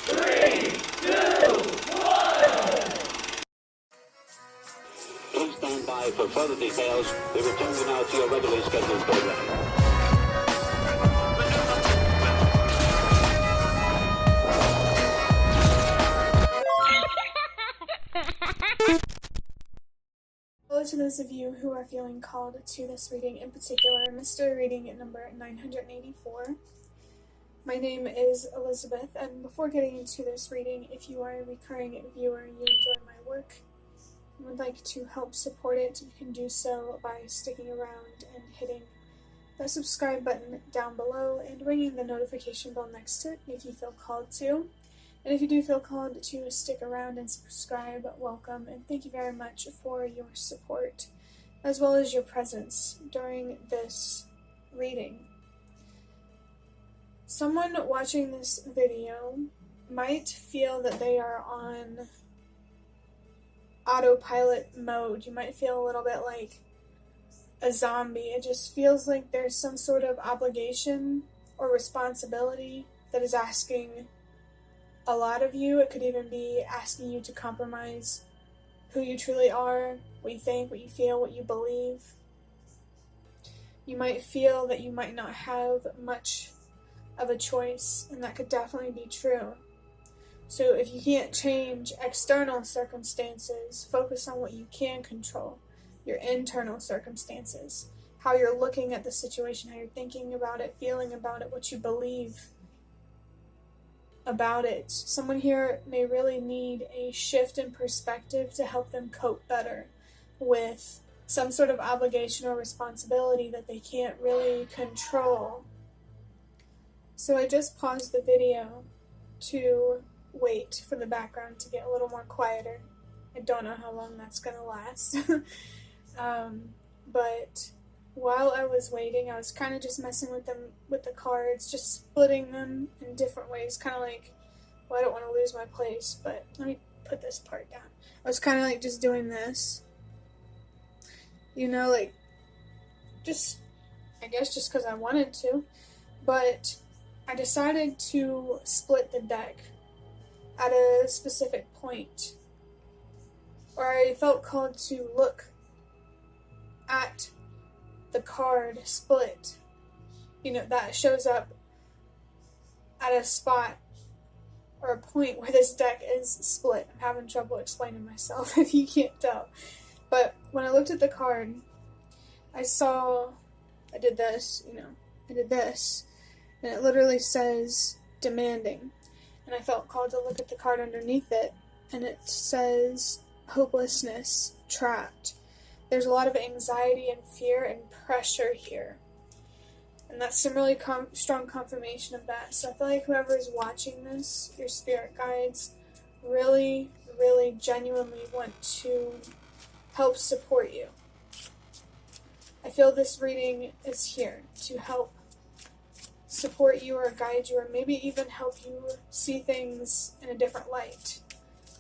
3, 2, 1. Please stand by for further details. We return you now to your regularly scheduled program. Hello to those of you who are feeling called to this reading, in particular, mystery reading number 984. My name is Elizabeth, and before getting into this reading, if you are a recurring viewer, you enjoy my work, and would like to help support it, you can do so by sticking around and hitting the subscribe button down below and ringing the notification bell next to it if you feel called to. And if you do feel called to stick around and subscribe, welcome, and thank you very much for your support, as well as your presence during this reading. Someone watching this video might feel that they are on autopilot mode. You might feel a little bit like a zombie. It just feels like there's some sort of obligation or responsibility that is asking a lot of you. It could even be asking you to compromise who you truly are, what you think, what you feel, what you believe. You might feel that you might not have much of a choice, and that could definitely be true. So if you can't change external circumstances, focus on what you can control, your internal circumstances, how you're looking at the situation, how you're thinking about it, feeling about it, what you believe about it. Someone here may really need a shift in perspective to help them cope better with some sort of obligation or responsibility that they can't really control. So I just paused the video to wait for the background to get a little more quieter. I don't know how long that's going to last. But while I was waiting, I was kind of just messing with them, with the cards, just splitting them in different ways, kind of like, well, I don't want to lose my place, but let me put this part down. I was kind of like just doing this, you know, like, just, I guess just because I wanted to, but I decided to split the deck at a specific point, or I felt called to look at the card split, you know, that shows up at a spot or a point where this deck is split. I'm having trouble explaining myself if you can't tell. But when I looked at the card, I did this, and it literally says demanding. And I felt called to look at the card underneath it, and it says hopelessness, trapped. There's a lot of anxiety and fear and pressure here. And that's some really strong confirmation of that. So I feel like whoever is watching this, your spirit guides, really, really genuinely want to help support you. I feel this reading is here to help support you or guide you, or maybe even help you see things in a different light,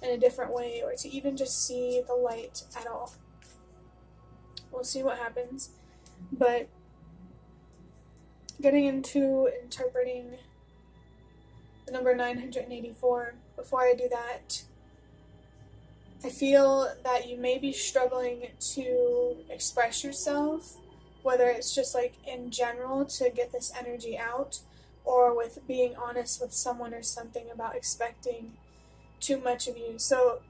in a different way, or to even just see the light at all. We'll see what happens. But getting into interpreting the number 984, before I do that, I feel that you may be struggling to express yourself, whether it's just like in general to get this energy out, or with being honest with someone or something about expecting too much of you. So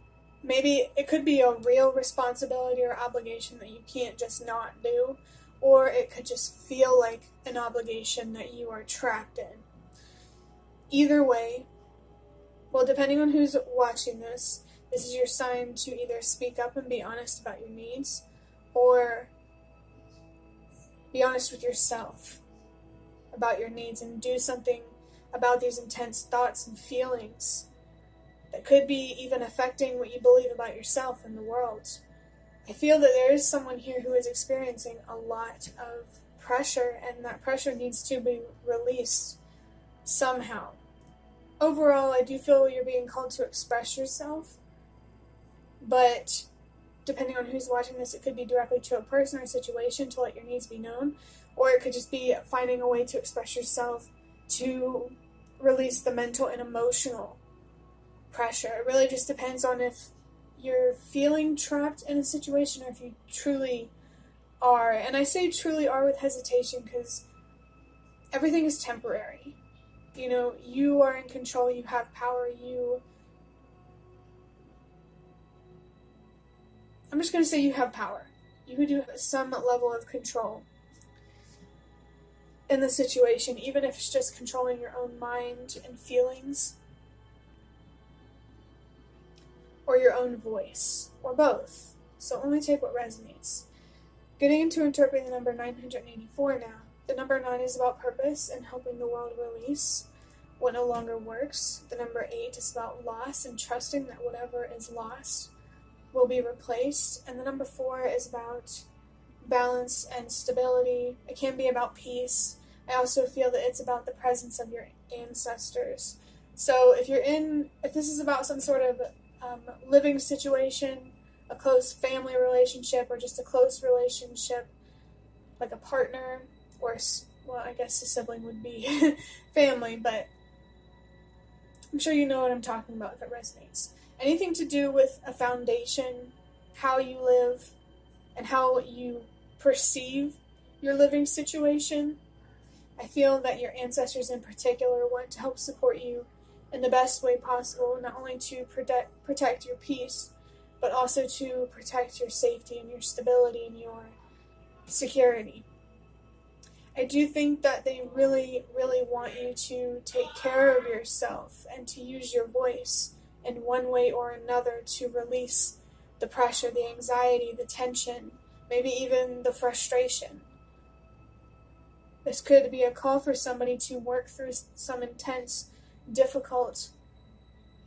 maybe it could be a real responsibility or obligation that you can't just not do, or it could just feel like an obligation that you are trapped in. Either way, well, depending on who's watching this, this is your sign to either speak up and be honest about your needs, or be honest with yourself about your needs and do something about these intense thoughts and feelings that could be even affecting what you believe about yourself and the world. I feel that there is someone here who is experiencing a lot of pressure, and that pressure needs to be released somehow. Overall, I do feel you're being called to express yourself, but depending on who's watching this, it could be directly to a person or a situation to let your needs be known, or it could just be finding a way to express yourself to release the mental and emotional pressure. It really just depends on if you're feeling trapped in a situation or if you truly are. And I say truly are with hesitation because everything is temporary. You know, you are in control, you have power, I'm just going to say you have power. You do have some level of control in the situation, even if it's just controlling your own mind and feelings, or your own voice, or both. So only take what resonates. Getting into interpreting the number 984 now. The number 9 is about purpose and helping the world release what no longer works. The number 8 is about loss and trusting that whatever is lost will be replaced. And the number 4 is about balance and stability. It can be about peace. I also feel that it's about the presence of your ancestors. So if this is about some sort of living situation, a close family relationship, or just a close relationship, like a partner, or, well, I guess a sibling would be family, but I'm sure you know what I'm talking about if it resonates. Anything to do with a foundation, how you live, and how you perceive your living situation. I feel that your ancestors in particular want to help support you in the best way possible, not only to protect your peace, but also to protect your safety and your stability and your security. I do think that they really, really want you to take care of yourself and to use your voice in one way or another to release the pressure, the anxiety, the tension, maybe even the frustration. This could be a call for somebody to work through some intense, difficult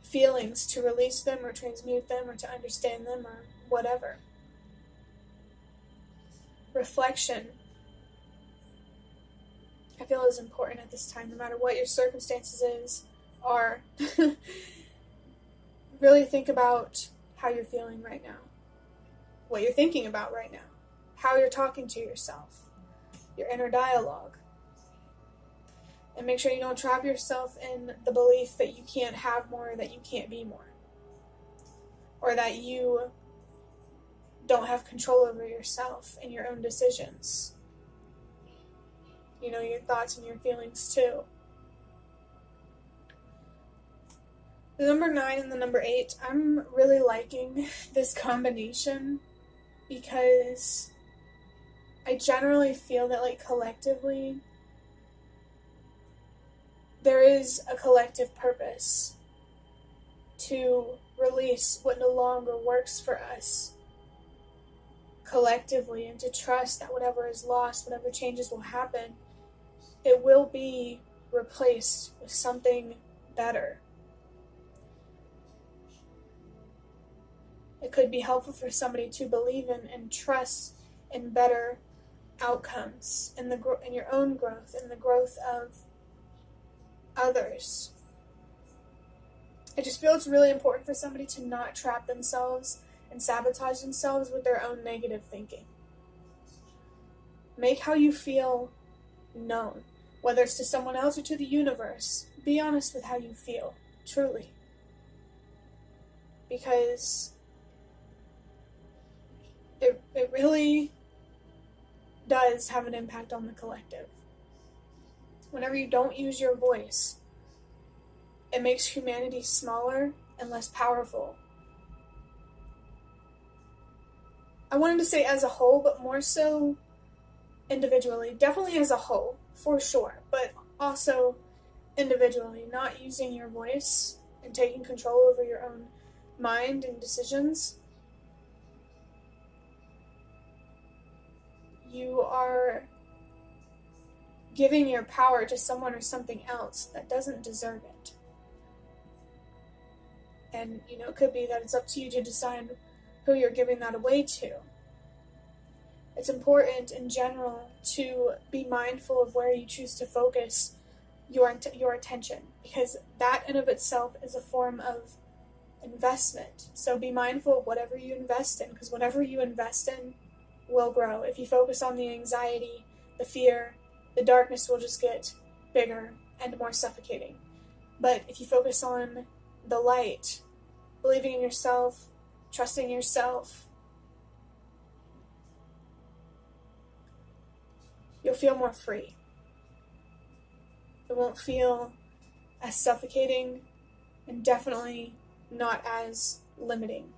feelings, to release them or transmute them or to understand them or whatever. Reflection, I feel, is important at this time, no matter what your circumstances are. Really think about how you're feeling right now, what you're thinking about right now, how you're talking to yourself, your inner dialogue. And make sure you don't trap yourself in the belief that you can't have more, or that you can't be more, or that you don't have control over yourself and your own decisions. You know, your thoughts and your feelings too. The number 9 and the number 8, I'm really liking this combination because I generally feel that, like, collectively, there is a collective purpose to release what no longer works for us collectively, and to trust that whatever is lost, whatever changes will happen, it will be replaced with something better. It could be helpful for somebody to believe in and trust in better outcomes, in your own growth, in the growth of others. I just feel it's really important for somebody to not trap themselves and sabotage themselves with their own negative thinking. Make how you feel known, whether it's to someone else or to the universe. Be honest with how you feel, truly. Because it really does have an impact on the collective. Whenever you don't use your voice, it makes humanity smaller and less powerful. I wanted to say as a whole, but more so individually. Definitely as a whole, for sure, but also individually. Not using your voice and taking control over your own mind and decisions. You are giving your power to someone or something else that doesn't deserve it. And, it could be that it's up to you to decide who you're giving that away to. It's important in general to be mindful of where you choose to focus your attention, because that in of itself is a form of investment. So be mindful of whatever you invest in, because whatever you invest in will grow. If you focus on the anxiety, the fear, the darkness will just get bigger and more suffocating. But if you focus on the light, believing in yourself, trusting yourself, you'll feel more free. It won't feel as suffocating and definitely not as limiting.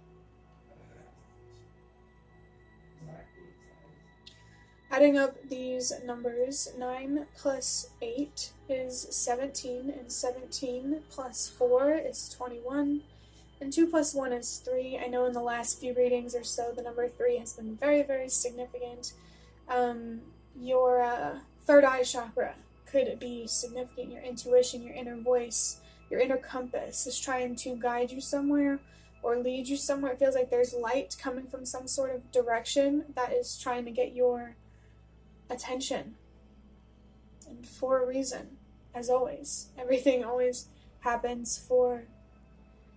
Adding up these numbers, 9 plus 8 is 17, and 17 plus 4 is 21, and 2 plus 1 is 3. I know in the last few readings or so, the number 3 has been very, very significant. Your third eye chakra could be significant. Your intuition, your inner voice, your inner compass is trying to guide you somewhere or lead you somewhere. It feels like there's light coming from some sort of direction that is trying to get your attention, and for a reason. As always, everything always happens for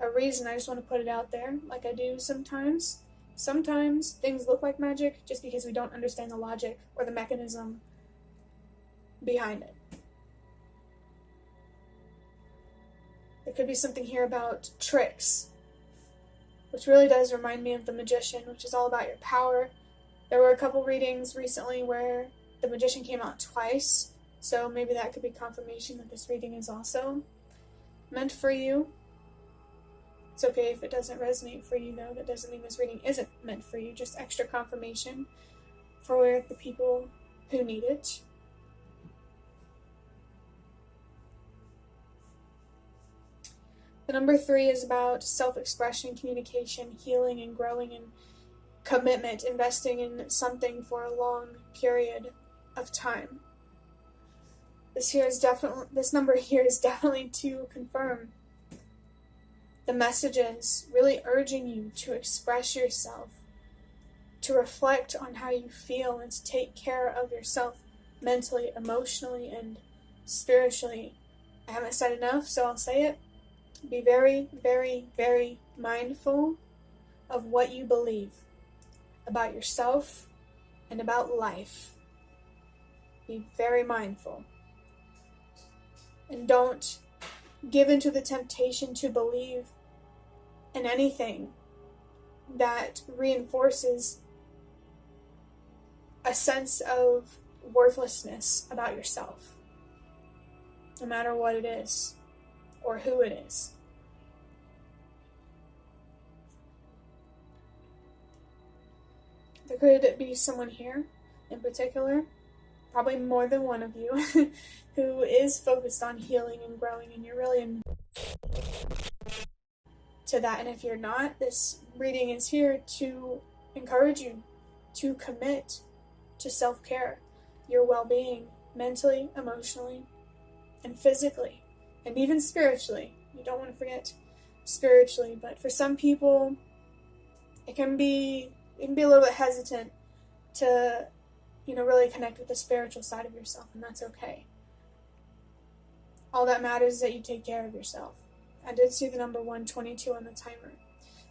a reason. I just want to put it out there, like I do sometimes. Sometimes things look like magic just because we don't understand the logic or the mechanism behind it. There could be something here about tricks, which really does remind me of the magician, which is all about your power. There were a couple readings recently where the magician came out twice, so maybe that could be confirmation that this reading is also meant for you. It's okay if it doesn't resonate for you, though. That doesn't mean this reading isn't meant for you, just extra confirmation for the people who need it. The number 3 is about self-expression, communication, healing, and growing, and commitment, investing in something for a long period of time. This number here is definitely to confirm the messages really urging you to express yourself, to reflect on how you feel, and to take care of yourself mentally, emotionally, and spiritually. I haven't said enough, so I'll say it. Be very, very, very mindful of what you believe about yourself and about life. Be very mindful. And don't give into the temptation to believe in anything that reinforces a sense of worthlessness about yourself, no matter what it is or who it is. There could be someone here in particular, probably more than one of you, who is focused on healing and growing, and you're really to that. And if you're not, this reading is here to encourage you to commit to self-care, your well-being, mentally, emotionally, and physically, and even spiritually. You don't want to forget spiritually, but for some people, it can be a little bit hesitant to, really connect with the spiritual side of yourself, and that's okay. All that matters is that you take care of yourself. I did see the number 122 on the timer,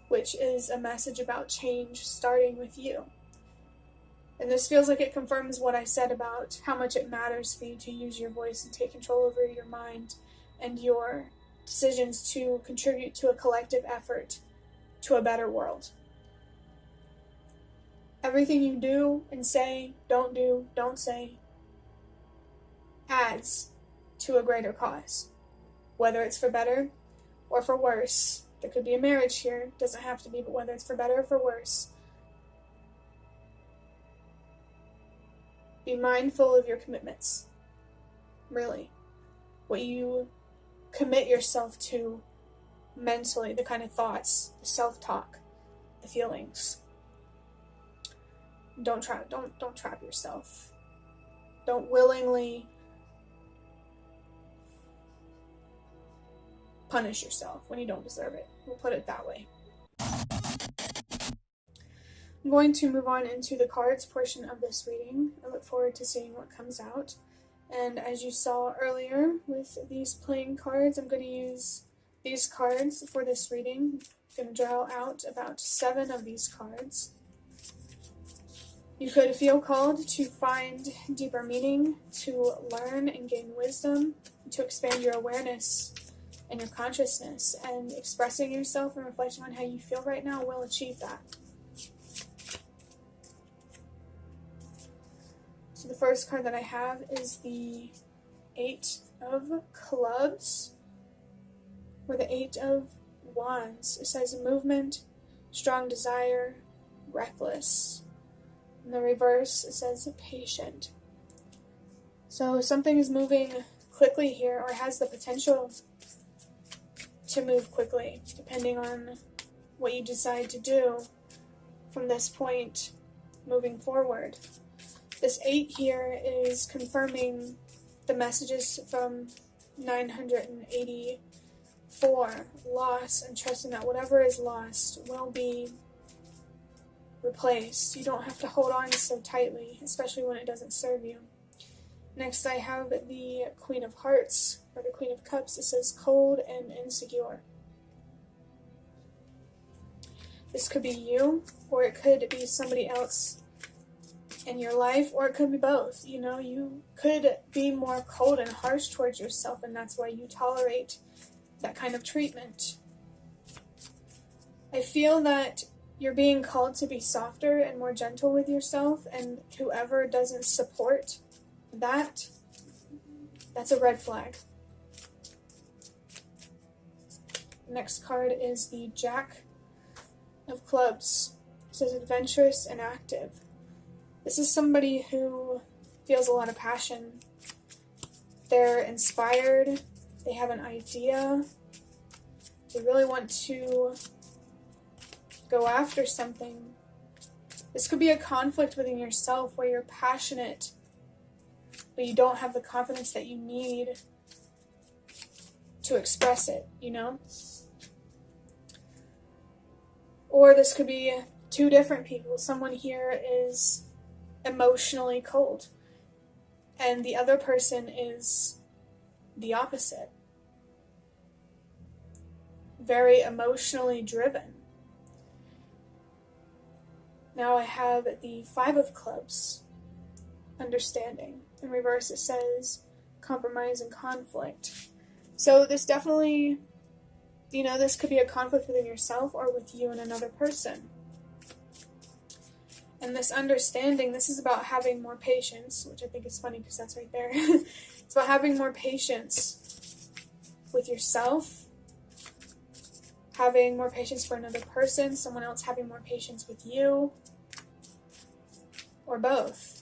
which is a message about change starting with you. And this feels like it confirms what I said about how much it matters for you to use your voice and take control over your mind and your decisions to contribute to a collective effort to a better world. Everything you do and say, don't say, adds to a greater cause. Whether it's for better or for worse. There could be a marriage here, doesn't have to be, but whether it's for better or for worse. Be mindful of your commitments. Really. What you commit yourself to mentally, the kind of thoughts, the self-talk, the feelings. Don't trap yourself. Don't willingly punish yourself when you don't deserve it. We'll put it that way. I'm going to move on into the cards portion of this reading. I look forward to seeing what comes out. And as you saw earlier with these playing cards, I'm going to use these cards for this reading. I'm going to draw out about 7 of these cards. You could feel called to find deeper meaning, to learn and gain wisdom, to expand your awareness and your consciousness, and expressing yourself and reflecting on how you feel right now will achieve that. So the first card that I have is the 8 of Clubs, or the 8 of Wands. It says movement, strong desire, reckless. In the reverse, it says patient. So something is moving quickly here, or has the potential to move quickly, depending on what you decide to do from this point moving forward. This 8 here is confirming the messages from 984, loss, and trusting that whatever is lost will be replaced. You don't have to hold on so tightly, especially when it doesn't serve you. Next I have the Queen of Hearts, or the Queen of Cups. It says cold and insecure. This could be you, or it could be somebody else in your life, or it could be both. You know, you could be more cold and harsh towards yourself, and that's why you tolerate that kind of treatment. I feel that you're being called to be softer and more gentle with yourself, and whoever doesn't support that, that's a red flag. Next card is the Jack of Clubs. It says adventurous and active. This is somebody who feels a lot of passion. They're inspired, they have an idea, they really want to go after something. This could be a conflict within yourself where you're passionate, but you don't have the confidence that you need to express it, you know? Or this could be two different people. Someone here is emotionally cold, and the other person is the opposite. Very emotionally driven. Now I have the 5 of Clubs, understanding. In reverse it says compromise and conflict. So this definitely, you know, this could be a conflict within yourself or with you and another person. And this understanding, this is about having more patience, which I think is funny because that's right there. It's about having more patience with yourself, having more patience for another person, someone else having more patience with you, or both.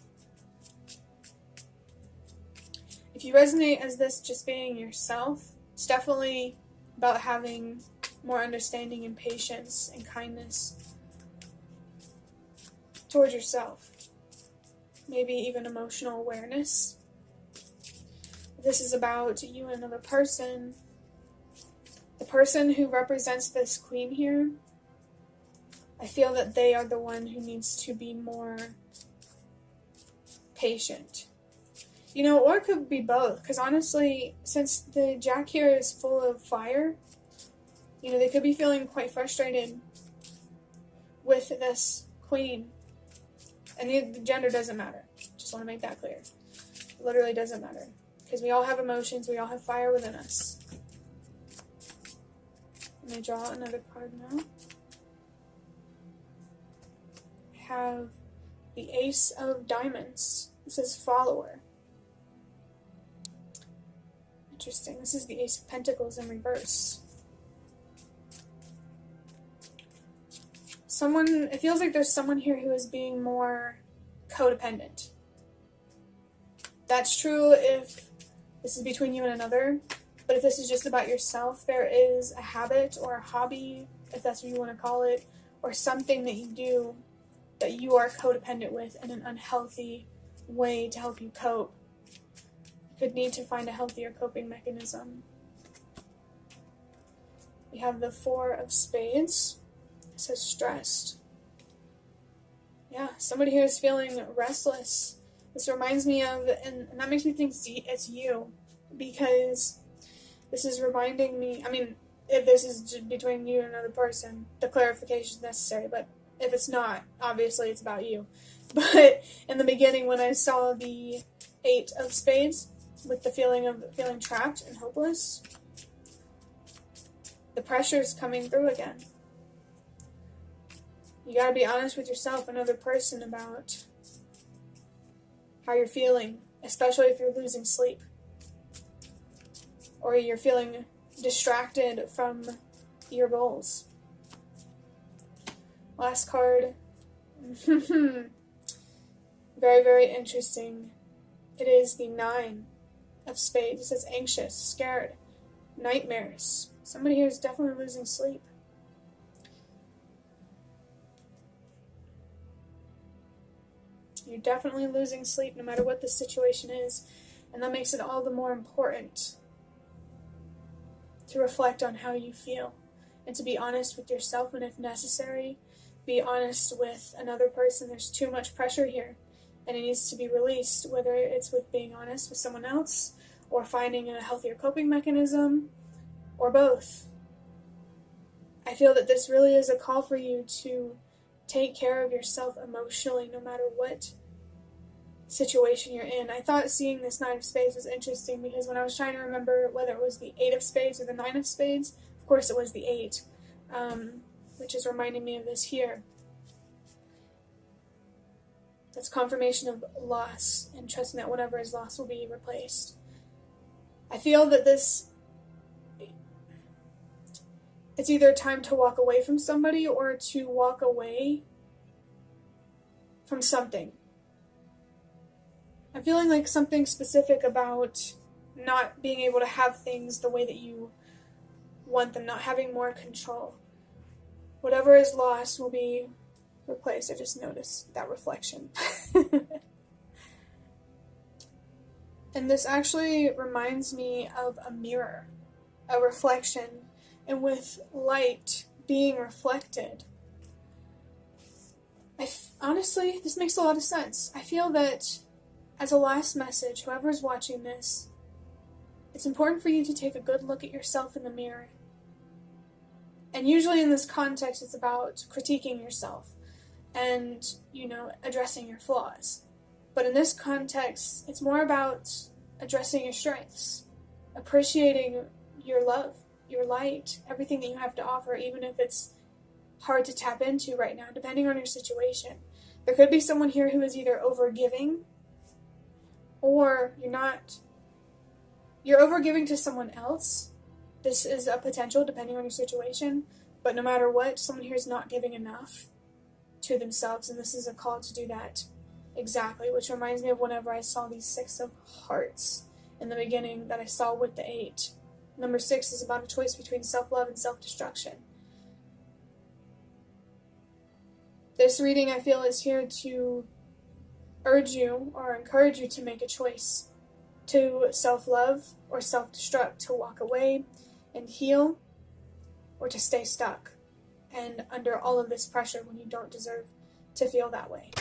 If you resonate as this just being yourself, it's definitely about having more understanding and patience and kindness towards yourself. Maybe even emotional awareness. If this is about you and another person, the person who represents this queen here, I feel that they are the one who needs to be more patient. You know, or it could be both, because honestly, since the Jack here is full of fire, you know, they could be feeling quite frustrated with this queen. And the gender doesn't matter. Just want to make that clear. It literally doesn't matter. Because we all have emotions, we all have fire within us. Let me draw another card now. I have the Ace of Diamonds. This is follower. Interesting. This is the Ace of Pentacles in reverse. It feels like there's someone here who is being more codependent. That's true if this is between you and another, but if this is just about yourself, there is a habit or a hobby, if that's what you want to call it, or something that you do that you are codependent with in an unhealthy way to help you cope. You could need to find a healthier coping mechanism. We have the 4 of Spades. It says stressed. Yeah, somebody here is feeling restless. This reminds me of, and that makes me think it's you, because this is reminding me, I mean, if this is between you and another person, the clarification is necessary, but if it's not, obviously it's about you. But in the beginning, when I saw the 8 of Spades, with the feeling of feeling trapped and hopeless, The pressure's coming through again. You gotta be honest with yourself, another person, about how you're feeling, especially if you're losing sleep or you're feeling distracted from your goals. Last card. Very, very interesting. It is the 9 of Spades. It says anxious, scared, nightmares. Somebody here is definitely losing sleep. You're definitely losing sleep no matter what the situation is. And that makes it all the more important to reflect on how you feel and to be honest with yourself, and if necessary, be honest with another person. There's too much pressure here and it needs to be released, whether it's with being honest with someone else or finding a healthier coping mechanism or both. I feel that this really is a call for you to take care of yourself emotionally no matter what situation you're in. I thought seeing this 9 of Spades was interesting because when I was trying to remember whether it was the 8 of Spades or the 9 of Spades, of course it was the 8, which is reminding me of this here. That's confirmation of loss and trusting that whatever is lost will be replaced. I feel that it's either time to walk away from somebody or to walk away from something. I'm feeling like something specific about not being able to have things the way that you want them, not having more control. Whatever is lost will be replaced. I just noticed that reflection. And this actually reminds me of a mirror, a reflection, and with light being reflected. Honestly, this makes a lot of sense. I feel that as a last message, whoever's watching this, it's important for you to take a good look at yourself in the mirror. And usually in this context, it's about critiquing yourself and, addressing your flaws. But in this context, it's more about addressing your strengths, appreciating your love, your light, everything that you have to offer, even if it's hard to tap into right now, depending on your situation. There could be someone here who is either overgiving or you're not. You're overgiving to someone else. This is a potential depending on your situation, but no matter what, someone here is not giving enough to themselves, and this is a call to do that exactly, which reminds me of whenever I saw these 6 of Hearts in the beginning that I saw with the 8. Number 6 is about a choice between self-love and self-destruction. This reading, I feel, is here to urge you or encourage you to make a choice to self-love or self-destruct, to walk away and heal, or to stay stuck and under all of this pressure when you don't deserve to feel that way.